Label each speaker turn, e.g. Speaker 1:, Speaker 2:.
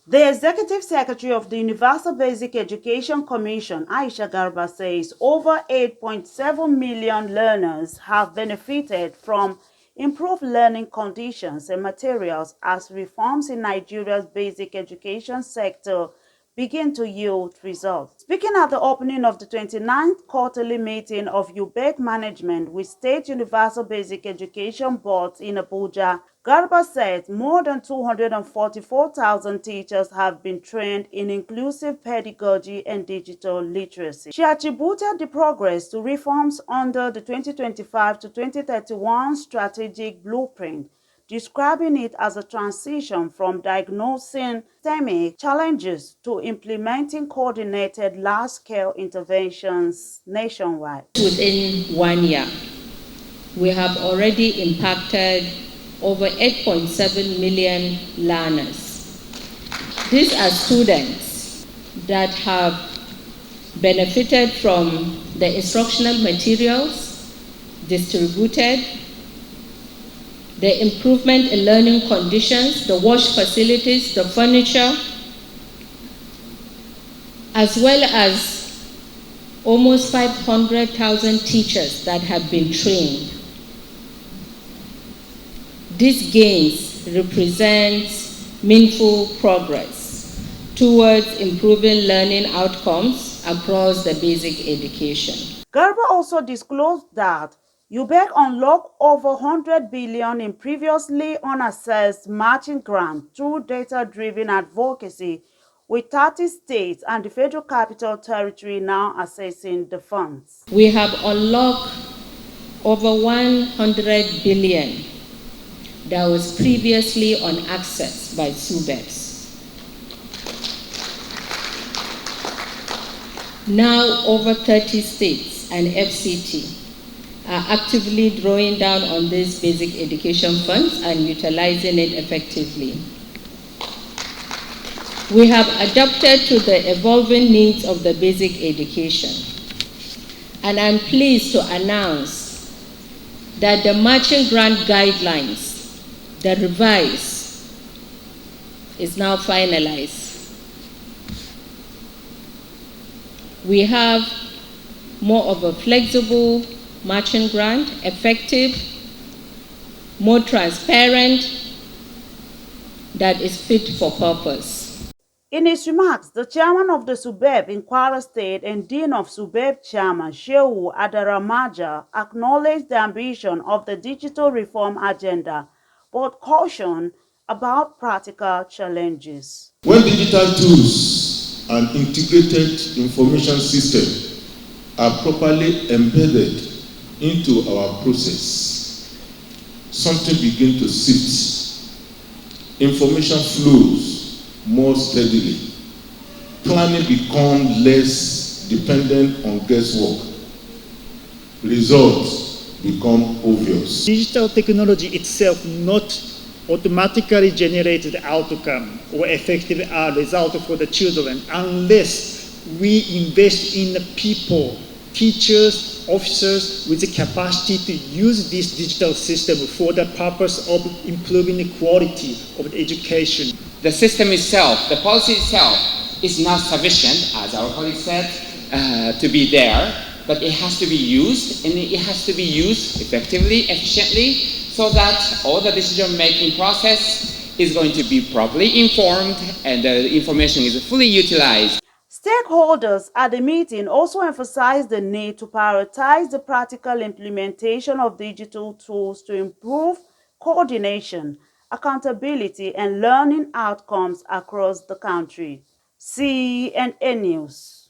Speaker 1: The Executive Secretary of the Universal Basic Education Commission, Aisha Garba, says over 8.7 million learners have benefited from improved learning conditions and materials as reforms in Nigeria's basic education sector begin to yield results. Speaking at the opening of the 29th quarterly meeting of UBEC management with State Universal Basic Education Boards in Abuja, Garba said more than 244,000 teachers have been trained in inclusive pedagogy and digital literacy. She attributed the progress to reforms under the 2025 to 2031 strategic blueprint, describing it as a transition from diagnosing systemic challenges to implementing coordinated large-scale interventions nationwide.
Speaker 2: Within 1 year, we have already impacted over 8.7 million learners. These are students that have benefited from the instructional materials distributed, the improvement in learning conditions, the wash facilities, the furniture, as well as almost 500,000 teachers that have been trained. These gains represent meaningful progress towards improving learning outcomes across the basic education.
Speaker 1: Garba also disclosed that UBEC unlocked over 100 billion in previously unassessed matching grants through data-driven advocacy, with 30 states and the Federal Capital Territory now assessing the funds.
Speaker 2: We have unlocked over 100 billion that was previously unaccessed by UBECs. Now over 30 states and FCT are actively drawing down on these basic education funds and utilizing it effectively. We have adapted to the evolving needs of the basic education, and I'm pleased to announce that the matching grant guidelines, the revise, is now finalized. We have more of a flexible matching grant, effective, more transparent, that is fit for purpose.
Speaker 1: In his remarks, the chairman of the SUBEB in Kwara State and dean of SUBEB chairman Shehu Adaramaja acknowledged the ambition of the digital reform agenda, but cautioned about practical challenges.
Speaker 3: When digital tools and integrated information systems are properly embedded into our process, something begins to shift. Information flows more steadily. Planning becomes less dependent on guesswork. Results become obvious.
Speaker 4: Digital technology itself not automatically generates the outcome or effective result for the children unless we invest in the people, teachers, officers with the capacity to use this digital system for the purpose of improving the quality of the education.
Speaker 5: The system itself, the policy itself, is not sufficient, as our colleague said, to be there, but it has to be used, and it has to be used effectively, efficiently, so that all the decision-making process is going to be properly informed and the information is fully utilized.
Speaker 1: Stakeholders at the meeting also emphasized the need to prioritize the practical implementation of digital tools to improve coordination, accountability, and learning outcomes across the country. CNN News.